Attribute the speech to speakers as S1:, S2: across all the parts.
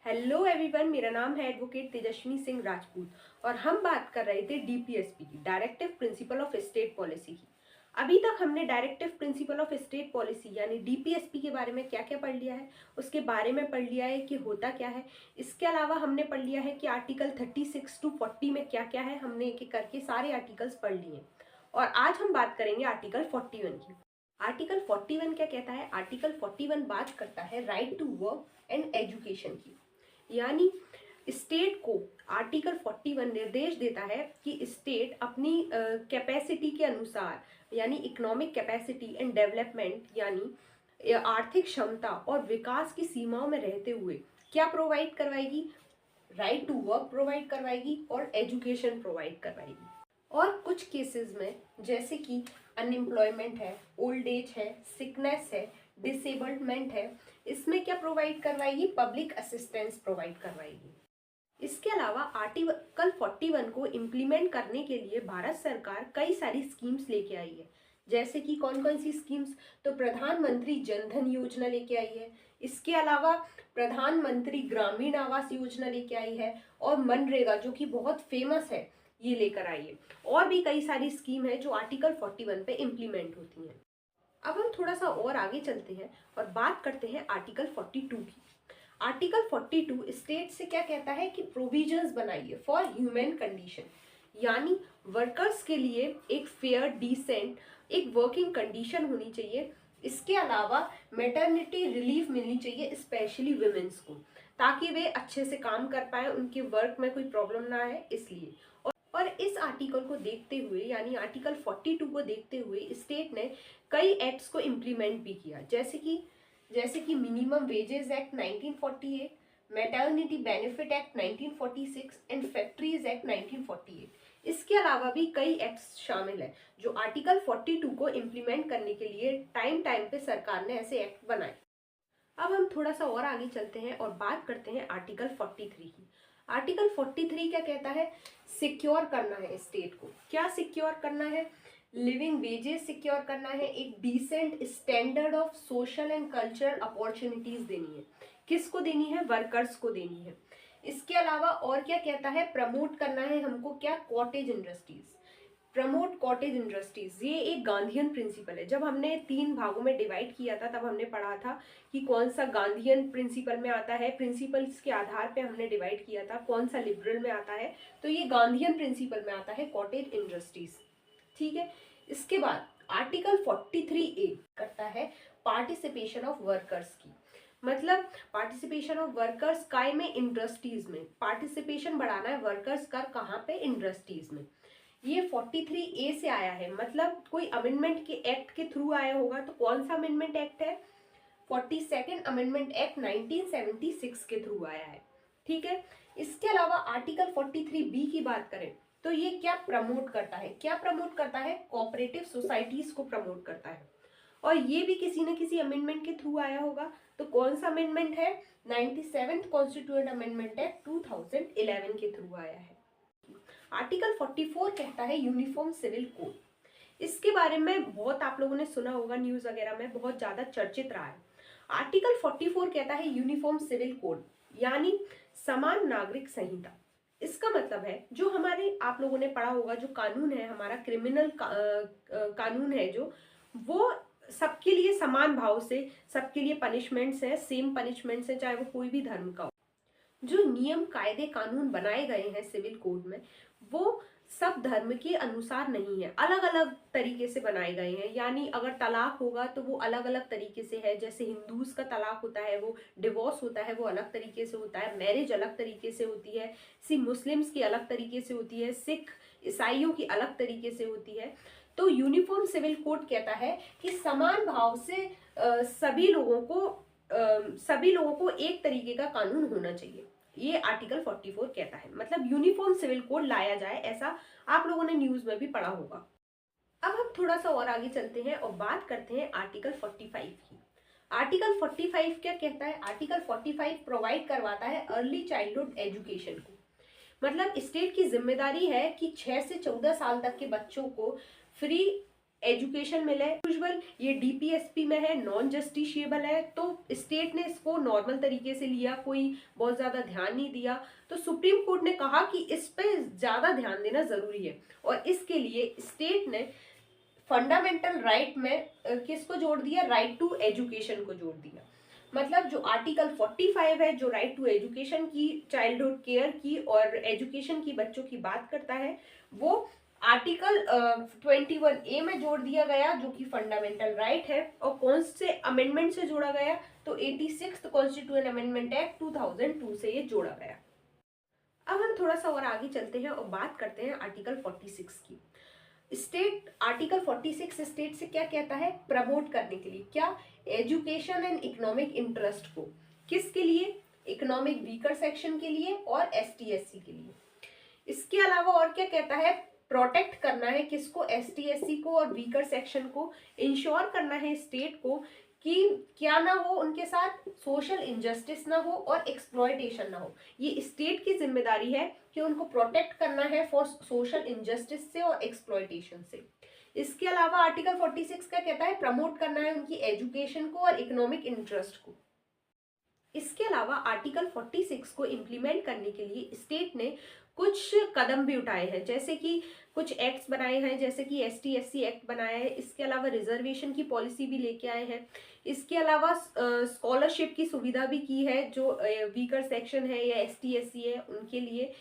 S1: Hello everyone, मेरा नाम है एडवोकेट तेजस्विनी सिंह राजपूत और हम बात कर रहे थे डीपीएसपी की, directive principle of state policy की। अभी तक हमने directive principle of state policy यानी डीपीएसपी के बारे में क्या क्या पढ़ लिया है, उसके बारे में पढ़ लिया है कि होता क्या है। इसके अलावा हमने पढ़ लिया है कि आर्टिकल 36 to 40 में क्या क्या है। हमने एक एक करके सारे आर्टिकल्स पढ़ लिए और आज हम बात करेंगे आर्टिकल 41 की। आर्टिकल 41 क्या कहता है? आर्टिकल 41 बात करता है right to work and education की। यानी स्टेट को आर्टिकल 41 निर्देश देता है कि स्टेट अपनी कैपेसिटी के अनुसार यानी इकोनॉमिक कैपेसिटी एंड डेवलपमेंट यानी आर्थिक क्षमता और विकास की सीमाओं में रहते हुए क्या प्रोवाइड करवाएगी? राइट टू वर्क प्रोवाइड करवाएगी और एजुकेशन प्रोवाइड करवाएगी। और कुछ केसेस में जैसे कि अनएम्प्लॉयमेंट है, ओल्ड एज है, सिकनेस है, डिसेबल्डमेंट है, इसमें क्या प्रोवाइड करवाएगी? पब्लिक असिस्टेंस प्रोवाइड करवाएगी। इसके अलावा आर्टिकल 41 को इम्प्लीमेंट करने के लिए भारत सरकार कई सारी स्कीम्स लेके आई है। जैसे कि कौन कौन सी स्कीम्स? तो प्रधानमंत्री जन धन योजना लेके आई है। इसके अलावा प्रधानमंत्री ग्रामीण आवास योजना लेके आई है और मनरेगा जो कि बहुत फेमस है ये लेकर आई है। और भी कई सारी स्कीम है जो आर्टिकल 41 पे इम्प्लीमेंट होती हैं। अब हम थोड़ा सा और आगे चलते हैं और बात करते हैं आर्टिकल 42 की। आर्टिकल 42 स्टेट से क्या कहता है कि प्रोविजंस बनाइए फॉर ह्यूमन कंडीशन, यानी वर्कर्स के लिए एक फेयर डिसेंट एक वर्किंग कंडीशन होनी चाहिए। इसके अलावा मैटरनिटी रिलीफ मिलनी चाहिए स्पेशली वुमेन्स को, ताकि वे अच्छे से काम कर पाए, उनके वर्क में कोई प्रॉब्लम ना आए इसलिए। और इस आर्टिकल को देखते हुए यानी आर्टिकल 42 को देखते हुए स्टेट ने कई एक्ट्स को इम्प्लीमेंट भी किया, जैसे कि minimum wages act 1948, maternity benefit act 1946 and factories act 1948। इसके अलावा भी कई एक्ट्स शामिल है जो आर्टिकल 42 को इम्प्लीमेंट करने के लिए टाइम टाइम पे सरकार ने ऐसे एक्ट बनाए। अब हम थोड़ा सा और आगे चलते हैं और बात करते हैं आर्टिकल 43 की। आर्टिकल 43 क्या कहता है? सिक्योर करना है स्टेट को। क्या सिक्योर करना है? लिविंग वेजेस सिक्योर करना है, एक decent standard of social and cultural opportunities देनी है। किसको देनी है? वर्कर्स को देनी है। इसके अलावा और क्या कहता है? प्रमोट करना है हमको क्या? Cottage industries, promote cottage industries. ये एक गांधीयन प्रिंसिपल है। जब हमने 3 भागों में डिवाइड किया था तब हमने पढ़ा था कि कौन सा गांधीयन प्रिंसिपल में आता है, प्रिंसिपल्स के आधार पे हमने डिवाइड किया था, कौन सा लिबरल में आता है। तो ये गांधीयन प्रिंसिपल में आता है कॉटेज इंडस्ट्रीज, ठीक है। इसके बाद आर्टिकल 43A करता है पार्टिसिपेशन ऑफ वर्कर्स की। मतलब पार्टिसिपेशन ऑफ वर्कर्स काय में? इंडस्ट्रीज में। पार्टिसिपेशन बढ़ाना है वर्कर्स का, कहाँ पे? इंडस्ट्रीज में। ये 43A से आया है, मतलब कोई अमेंडमेंट के एक्ट के थ्रू आया होगा। तो कौन सा अमेंडमेंट एक्ट है? 42nd अमेंडमेंट एक्ट 1976 के थ्रू आया है, ठीक है। इसके अलावा आर्टिकल 43B की बात करें तो ये क्या प्रमोट करता है? क्या प्रमोट करता है? कोऑपरेटिव सोसाइटीज को प्रमोट करता है और ये भी किसी न किसी अमेंडमेंट के थ्रू आया होगा। तो कौन सा अमेंडमेंट है? 97th कॉन्स्टिट्यूएंट अमेंडमेंट एक्ट 2011 के थ्रू आया है। आर्टिकल 44 कहता है यूनिफॉर्म सिविल कोड। इसके बारे में बहुत आप लोगों ने सुना होगा, न्यूज वगैरह में बहुत ज्यादा चर्चित रहा है। आर्टिकल 44 कहता है यूनिफॉर्म सिविल कोड यानी समान नागरिक संहिता। इसका मतलब है जो हमारे आप लोगों ने पढ़ा होगा, जो कानून है हमारा क्रिमिनल कानून है जो, वो सबके लिए समान भाव से, सबके लिए पनिशमेंट्स है, सेम पनिशमेंट्स है, चाहे वो कोई भी धर्म का हो। जो नियम कायदे कानून बनाए गए हैं सिविल कोड में वो सब धर्म के अनुसार नहीं है, अलग अलग तरीके से बनाए गए हैं। यानी अगर तलाक होगा तो वो अलग अलग तरीके से है। जैसे हिंदूज का तलाक होता है, वो डिवोर्स होता है, वो अलग तरीके से होता है। मैरिज अलग तरीके से होती है। मुस्लिम्स की अलग तरीके से होती है। सिख ईसाइयों की अलग तरीके से होती है। तो यूनिफॉर्म सिविल कोड कहता है कि समान भाव से सभी लोगों को एक तरीके का कानून होना चाहिए। ये आर्टिकल 44 कहता है, मतलब यूनिफॉर्म सिविल कोड लाया जाए, ऐसा आप लोगों ने न्यूज में भी पढ़ा होगा। अब हम थोड़ा सा और आगे चलते हैं और बात करते हैं आर्टिकल 45 की। आर्टिकल 45 क्या कहता है? आर्टिकल 45 प्रोवाइड करवाता है अर्ली चाइल्डहुड एजुकेशन को। मतलब स्टेट की जिम्मेदारी है कि 6 से 14 साल तक के बच्चों को फ्री एजुकेशन मिले। यूजुअल ये डीपीएसपी में है, नॉन जस्टिशिएबल है, तो स्टेट ने इसको नॉर्मल तरीके से लिया, कोई बहुत ज्यादा ध्यान नहीं दिया। तो सुप्रीम कोर्ट ने कहा कि इस पे ज्यादा ध्यान देना जरूरी है और इसके लिए स्टेट ने फंडामेंटल राइट में किसको जोड़ दिया, राइट टू एजुकेशन को जोड़ दिया। मतलब जो आर्टिकल 45 है, जो राइट टू एजुकेशन की, चाइल्डहुड केयर की और एजुकेशन की बच्चों की बात करता है, वो आर्टिकल 21A में जोड़ दिया गया, जो कि फंडामेंटल राइट है। और कौन से अमेंडमेंट से जोड़ा गया, तो 86th कॉन्स्टिट्यूएंट अमेंडमेंट एक्ट 2002 से ये जोड़ा गया। अब हम थोड़ा सा और आगे चलते हैं और बात करते हैं आर्टिकल 46 की। स्टेट आर्टिकल 46 स्टेट से क्या कहता है, प्रमोट करने के लिए, क्या, एजुकेशन एंड इकोनॉमिक इंटरेस्ट को, किसके लिए, इकोनॉमिक वीकर सेक्शन के लिए और एसटी एससी के लिए। इसके अलावा और क्या कहता है, प्रोटेक्ट करना है किसको, एसटी एससी को और वीकर सेक्शन को। इंश्योर करना है स्टेट को कि क्या ना हो, उनके साथ सोशल इनजस्टिस ना हो और एक्सप्लॉयटेशन ना हो। ये स्टेट की जिम्मेदारी है कि उनको प्रोटेक्ट करना है फॉर सोशल इनजस्टिस से और एक्सप्लॉयटेशन से। इसके अलावा आर्टिकल 46 का कहता है प्रमोट करना है उनकी एजुकेशन को और इकोनॉमिक इंटरेस्ट को। इसके अलावा आर्टिकल 46 को इम्प्लीमेंट करने के लिए स्टेट ने कुछ कदम भी उठाए हैं, जैसे कि कुछ एक्ट्स बनाए हैं, जैसे कि एसटी एससी एक्ट बनाया है। इसके अलावा रिजर्वेशन की पॉलिसी भी लेके आए हैं। इसके अलावा स्कॉलरशिप की सुविधा भी की है, जो वीकर सेक्शन है या एसटी एससी है उनके लिए।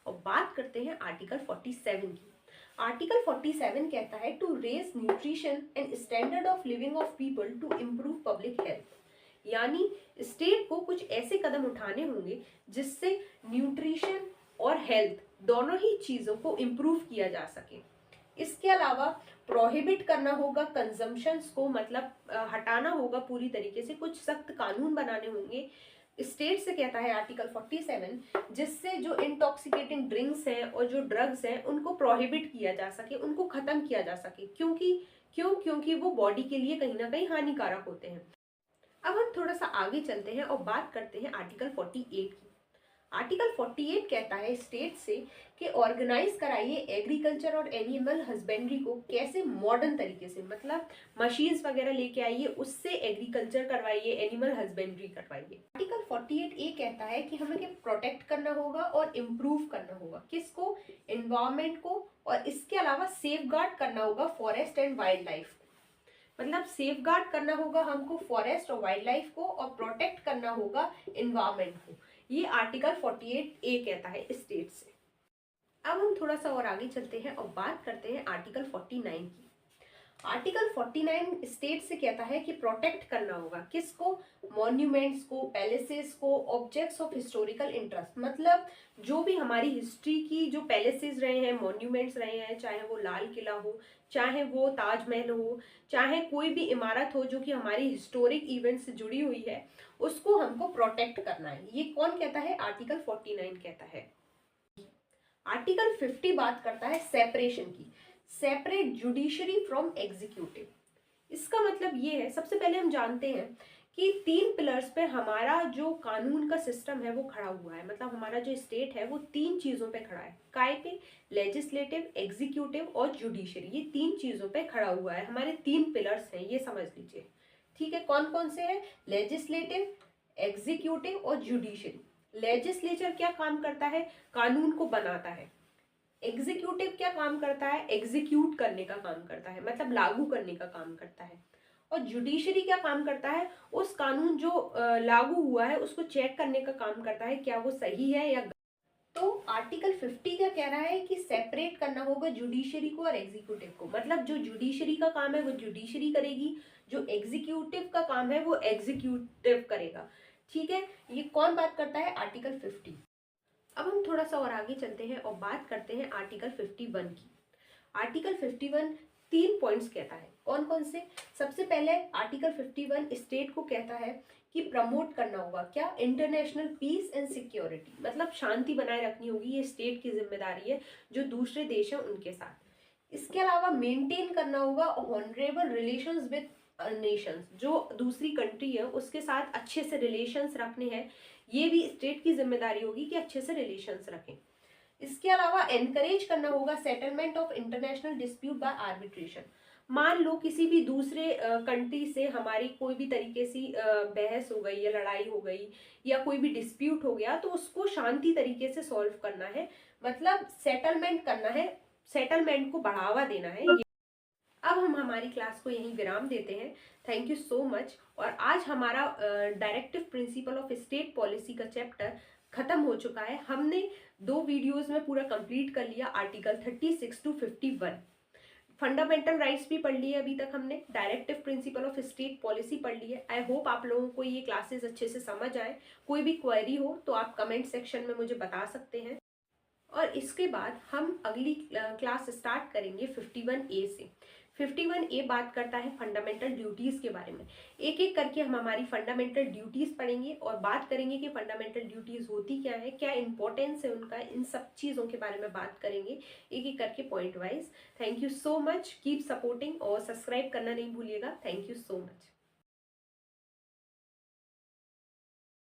S1: और बात करते हैं आर्टिकल 47 की। आर्टिकल 47 कहता है to raise nutrition and standard of living of people to improve public health. यानी स्टेट को कुछ ऐसे कदम उठाने होंगे जिससे न्यूट्रिशन और हेल्थ दोनों ही चीजों को इम्प्रूव किया जा सके। इसके अलावा प्रोहिबिट करना होगा कंजम्पशंस को, मतलब हटाना होगा पूरी तरीके से, कुछ सख्त कानून बनाने होंगे। स्टेट से कहता है आर्टिकल 47, जिससे जो इंटॉक्सिकेटिंग ड्रिंक्स हैं और जो ड्रग्स हैं उनको प्रोहिबिट किया जा सके, उनको खत्म किया जा सके। क्योंकि वो बॉडी के लिए कहीं ना कहीं हानिकारक होते हैं। अब हम थोड़ा सा आगे चलते हैं और बात करते हैं आर्टिकल 48 की। आर्टिकल 48 कहता है स्टेट से कि ऑर्गेनाइज कराइए एग्रीकल्चर और एनिमल हस्बेंड्री को कैसे, मॉडर्न तरीके से, मतलब मशीन्स वगैरह लेके आइए, उससे एग्रीकल्चर करवाइए, एनिमल हस्बेंड्री करवाइए। आर्टिकल 48A कहता है कि हमें प्रोटेक्ट करना होगा और इम्प्रूव करना होगा किसको, एनवायरमेंट को, और इसके अलावा सेफगार्ड करना होगा फॉरेस्ट एंड वाइल्ड लाइफ। मतलब सेफगार्ड करना होगा हमको फॉरेस्ट और वाइल्ड लाइफ को और प्रोटेक्ट करना होगा एनवायरमेंट को। ये आर्टिकल 48A कहता है स्टेट से। अब हम थोड़ा सा और आगे चलते हैं और बात करते हैं आर्टिकल 49 की। आर्टिकल 49 स्टेट से कहता है कि प्रोटेक्ट करना होगा किसको, मॉन्यूमेंट्स को, पैलेसेस को, ऑब्जेक्ट्स ऑफ हिस्टोरिकल इंटरेस्ट। मतलब जो भी हमारी हिस्ट्री की जो पैलेसेस रहे हैं, मॉन्यूमेंट्स रहे हैं, चाहे वो लाल किला हो, चाहे वो ताजमहल हो, चाहे कोई भी इमारत हो जो कि हमारी हिस्टोरिक इवेंट से जुड़ी हुई है, उसको हमको प्रोटेक्ट करना है। ये कौन कहता है, आर्टिकल 49 कहता है। आर्टिकल 50 बात करता है सेपरेशन की, सेपरेट जुडिशरी फ्रॉम एग्जीक्यूटिव। इसका मतलब ये है, सबसे पहले हम जानते हैं कि 3 पिलर्स पे हमारा जो कानून का सिस्टम है वो खड़ा हुआ है। मतलब हमारा जो स्टेट है वो 3 चीजों पे खड़ा है। काय पे, लेजिस्लेटिव, एग्जीक्यूटिव और जुडिशरी। ये 3 चीजों पे खड़ा हुआ है, हमारे 3 पिलर्स हैं, ये समझ लीजिए। ठीक है, कौन कौन से हैं, लेजिस्लेटिव, एग्जीक्यूटिव और जुडिशरी। लेजिस्लेचर क्या काम करता है, कानून को बनाता है। एग्जीक्यूटिव क्या काम करता है, एग्जीक्यूट करने का काम करता है, मतलब लागू करने का काम करता है। और जुडिशरी क्या काम करता है, उस कानून जो लागू हुआ है उसको चेक करने का काम करता है, क्या वो सही है या। तो आर्टिकल 50 क्या कह रहा है कि सेपरेट करना होगा जुडिशरी को और एग्जीक्यूटिव को। मतलब जो जुडिशरी का काम है वो जुडिशरी करेगी, जो एग्जीक्यूटिव का काम है वो एग्जीक्यूटिव करेगा। ठीक है, ये कौन बात करता है, आर्टिकल 50। अब हम थोड़ा सा और आगे चलते हैं और बात करते हैं आर्टिकल 51 की। आर्टिकल 51 3 पॉइंट्स कहता है, कौन कौन से। सबसे पहले आर्टिकल 51 स्टेट को कहता है कि प्रमोट करना होगा क्या, इंटरनेशनल पीस एंड सिक्योरिटी। मतलब शांति बनाए रखनी होगी, ये स्टेट की जिम्मेदारी है, जो दूसरे देश हैं उनके साथ। इसके अलावा मेंटेन करना होगा ऑनरेबल रिलेशंस विद नेशंस, जो दूसरी कंट्री है उसके साथ अच्छे से रिलेशंस रखने हैं, ये भी स्टेट की जिम्मेदारी होगी कि अच्छे से रिलेशंस रखें। इसके अलावा एनकरेज करना होगा settlement of international dispute by arbitration. मान लो किसी भी दूसरे कंट्री से हमारी कोई भी तरीके से बहस हो गई या लड़ाई हो गई या कोई भी डिस्प्यूट हो गया, तो उसको शांति तरीके से सॉल्व करना है, मतलब सेटलमेंट करना है, सेटलमेंट को बढ़ावा देना है। अब हम हमारी क्लास को यहीं विराम देते हैं। Thank you so much. और आज हमारा directive principle of state policy का चैप्टर खत्म हो चुका है। हमने 2 वीडियोस में पूरा कंप्लीट कर लिया, आर्टिकल 36 टू 51। फंडामेंटल राइट्स भी पढ़ लिए अभी तक हमने, directive principle of state policy पढ़ ली है। आई होप आप लोगों को ये क्लासेस अच्छे से समझ आए। कोई भी क्वेरी हो तो आप कमेंट सेक्शन में मुझे बता सकते हैं। और इसके बाद हम अगली क्लास स्टार्ट करेंगे 51A से। 51A बात करता है फंडामेंटल ड्यूटीज के बारे में। एक एक करके हम हमारी फंडामेंटल ड्यूटीज पढ़ेंगे और बात करेंगे कि फंडामेंटल ड्यूटीज होती क्या है, क्या इंपॉर्टेंस है उनका, इन सब चीज़ों के बारे में बात करेंगे एक एक करके point wise. Thank you so much, keep supporting और सब्सक्राइब करना नहीं भूलिएगा। Thank you so much.